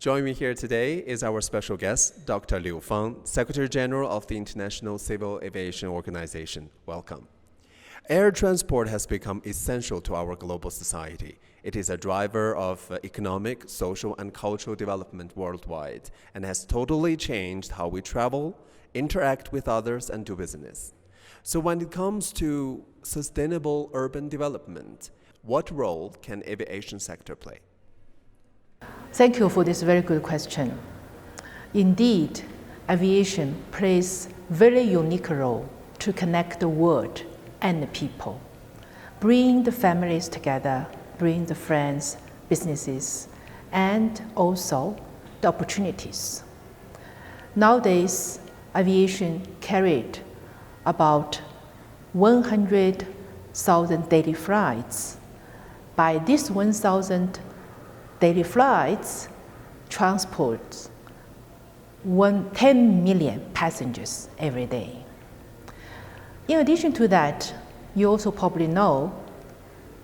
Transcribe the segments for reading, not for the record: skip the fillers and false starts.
Joining me here today is our special guest, Dr. Liu Fang, Secretary General of the International Civil Aviation Organization. Welcome. Air transport has become essential to our global society. It is a driver of economic, social, and cultural development worldwide and has totally changed how we travel, interact with others, and do business. So when it comes to sustainable urban development, what role can aviation sector play? Thank you for this very good question. Indeed, aviation plays a very unique role to connect the world and the people, bring the families together, bring the friends, businesses, and also the opportunities. Nowadays, aviation carried about 100,000 daily flights. By this 1,000 daily flights, transports 10 million passengers every day. In addition to that, you also probably know,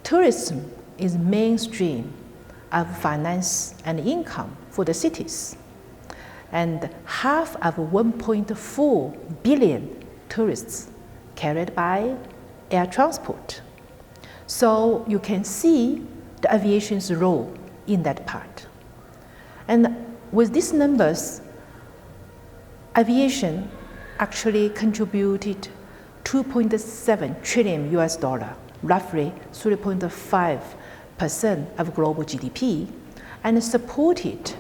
tourism is mainstream of finance and income for the cities. And half of 1.4 billion tourists carried by air transport. So you can see the aviation's role in that part. And with these numbers, aviation actually contributed 2.7 trillion US dollar, roughly 3.5% of global GDP, and supported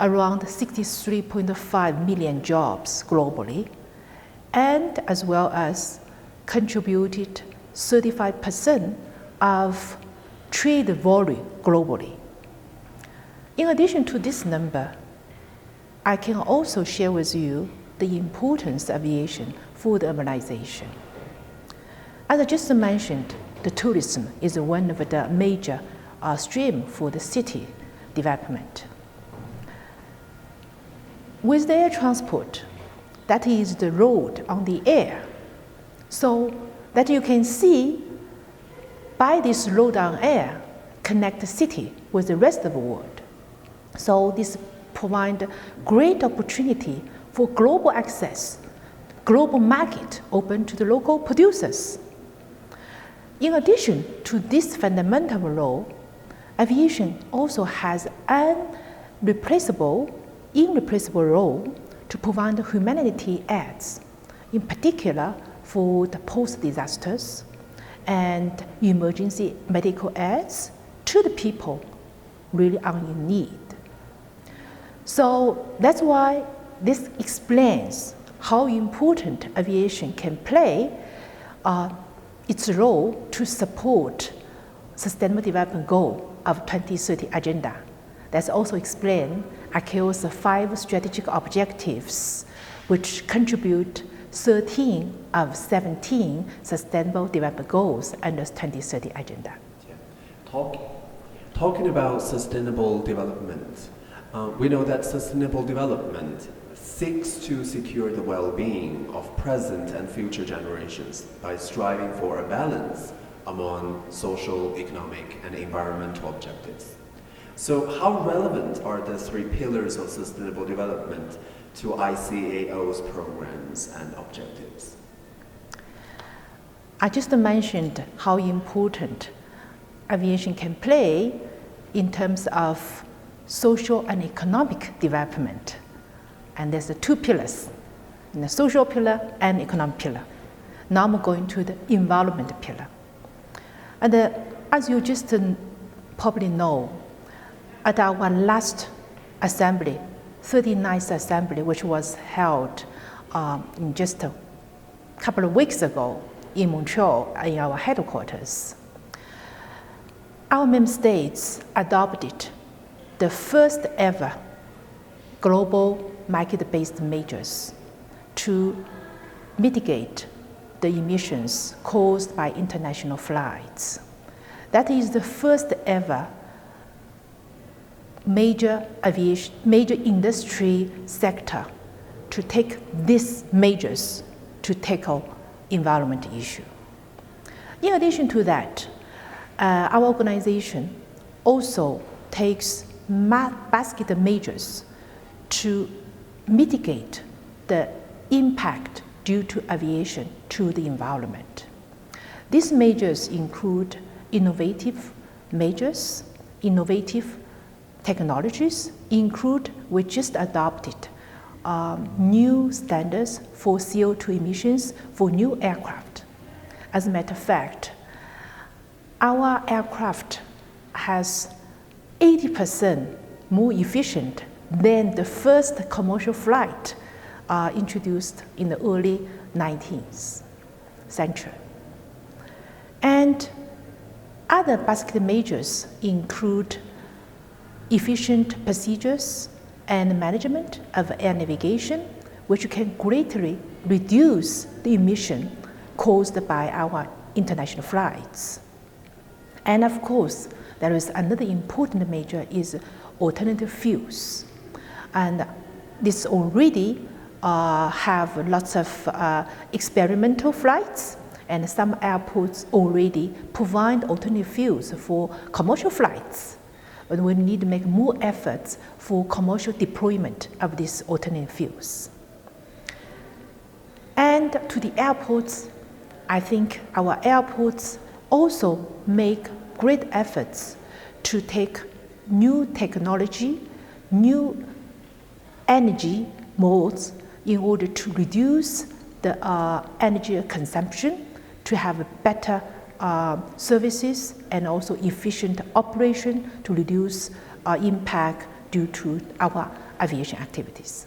around 63.5 million jobs globally, and as well as contributed 35% of trade volume globally. In addition to this number, I can also share with you the importance of aviation for the urbanization. As I just mentioned, the tourism is one of the major streams for the city development. With the air transport, that is the road on the air, so that you can see by this road on air connect the city with the rest of the world. So this provides great opportunity for global access, global market open to the local producers. In addition to this fundamental role, aviation also has an irreplaceable role to provide humanity aids, in particular for the post-disasters and emergency medical aids to the people really are in need. So that's why this explains how important aviation can play its role to support Sustainable Development Goal of 2030 Agenda. That's also explained ICAO's 5 strategic objectives, which contribute 13 of 17 Sustainable Development Goals under the 2030 Agenda. Talking about sustainable development, we know that sustainable development seeks to secure the well-being of present and future generations by striving for a balance among social, economic, and environmental objectives. So how relevant are the 3 pillars of sustainable development to ICAO's programs and objectives? I just mentioned how important aviation can play in terms of social and economic development. And there's the 2 pillars, the social pillar and economic pillar. Now I'm going to the environment pillar. And as you just probably know, at our last assembly, 39th assembly, which was held in just a couple of weeks ago in Montreal in our headquarters, our member states adopted the first ever global market-based measures to mitigate the emissions caused by international flights. That is the first ever major industry sector to take these measures to tackle environment issue. In addition to that, our organization also takes basket measures to mitigate the impact due to aviation to the environment. These measures include innovative measures, innovative technologies, we just adopted new standards for CO2 emissions for new aircraft. As a matter of fact, our aircraft has 80% more efficient than the first commercial flight introduced in the early 19th century. And other basket measures include efficient procedures and management of air navigation, which can greatly reduce the emission caused by our international flights. And of course, there is another important measure is alternative fuels. And this already have lots of experimental flights, and some airports already provide alternative fuels for commercial flights. But we need to make more efforts for commercial deployment of these alternative fuels. And to the airports, I think our airports also make great efforts to take new technology, new energy modes in order to reduce the energy consumption, to have better services and also efficient operation to reduce impact due to our aviation activities.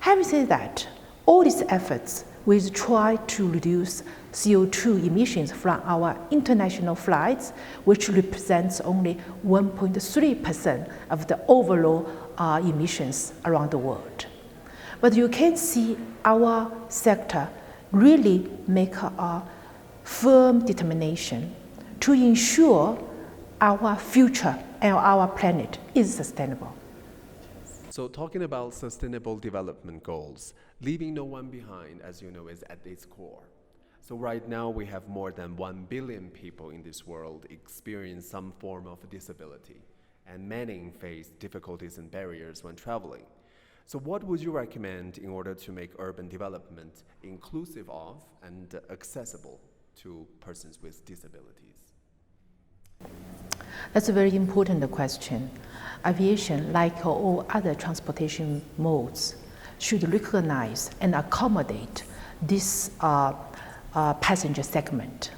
Having said that, all these efforts will try to reduce CO2 emissions from our international flights, which represents only 1.3% of the overall emissions around the world. But you can see our sector really make a firm determination to ensure our future and our planet is sustainable. So talking about sustainable development goals, leaving no one behind, as you know, is at its core. So right now we have more than 1 billion people in this world experience some form of disability, and many face difficulties and barriers when traveling. So what would you recommend in order to make urban development inclusive of and accessible to persons with disabilities? That's a very important question. Aviation, like all other transportation modes, should recognize and accommodate this passenger segment.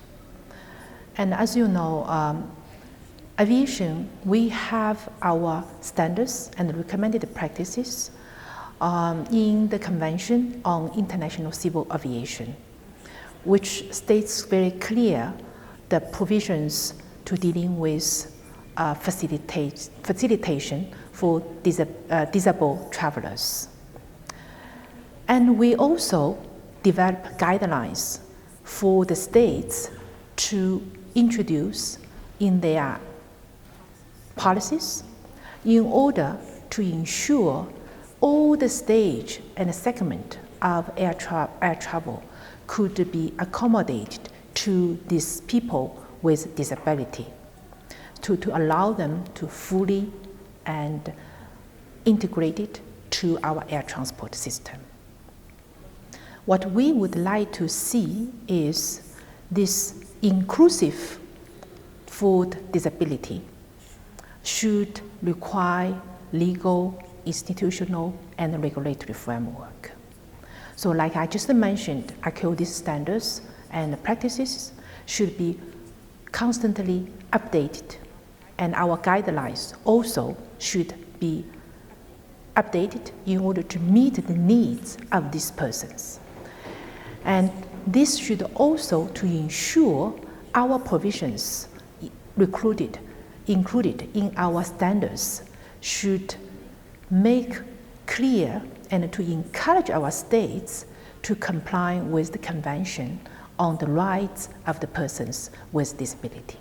And as you know, aviation, we have our standards and recommended practices in the Convention on International Civil Aviation, which states very clear the provisions to dealing with facilitation for disabled travelers. And we also develop guidelines for the states to introduce in their policies in order to ensure all the stage and segment of air travel could be accommodated to these people with disability, to allow them to fully and integrate it to our air transport system. What we would like to see is this inclusive for disability should require legal, institutional, and regulatory framework. So like I just mentioned, ICAO, these standards and practices should be constantly updated, and our guidelines also should be updated in order to meet the needs of these persons. And this should also to ensure our provisions included in our standards should make clear and to encourage our states to comply with the Convention on the rights of the persons with disability.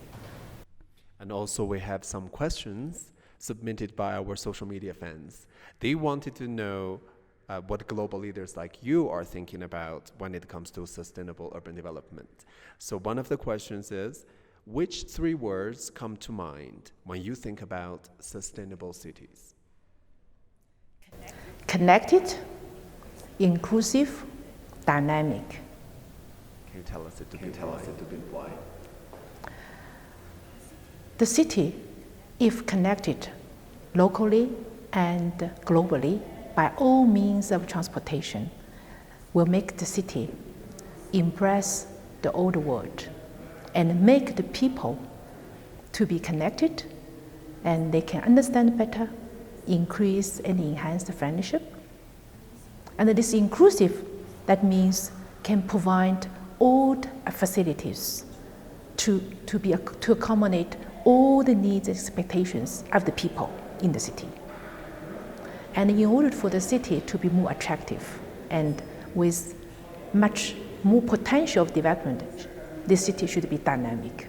And also we have some questions submitted by our social media fans. They wanted to know what global leaders like you are thinking about when it comes to sustainable urban development. So one of the questions is, Which three words come to mind when you think about sustainable cities? Connected, inclusive, dynamic. Can you tell us a bit why? The city, if connected locally and globally by all means of transportation, will make the city embrace the old world and make the people to be connected, and they can understand better, increase and enhance the friendship. And this inclusive, that means can provide all the facilities to accommodate all the needs and expectations of the people in the city. And in order for the city to be more attractive and with much more potential of development, the city should be dynamic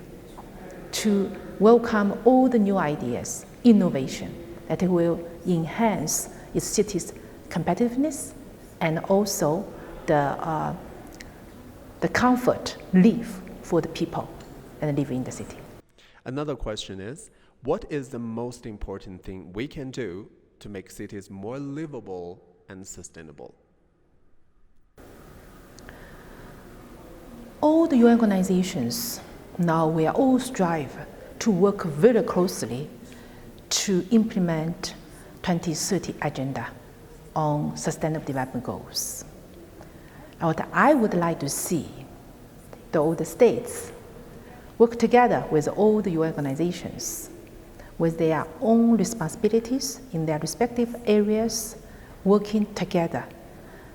to welcome all the new ideas, innovation that will enhance its city's competitiveness and also the comfort live for the people and live in the city. Another question is, what is the most important thing we can do to make cities more livable and sustainable? All the UN organizations now we are all strive to work very closely to implement 2030 agenda on sustainable development goals. And what I would like to see all the states work together with all the UN organizations with their own responsibilities in their respective areas, working together.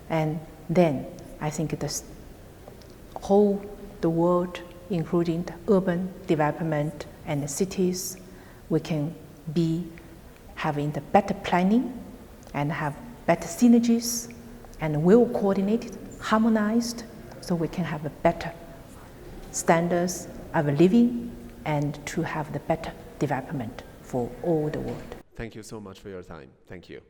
And then I think the world, including the urban development and the cities, we can be having the better planning and have better synergies and well coordinated, harmonized, so we can have a better standards of living and to have the better development for all the world. Thank you so much for your time. Thank you.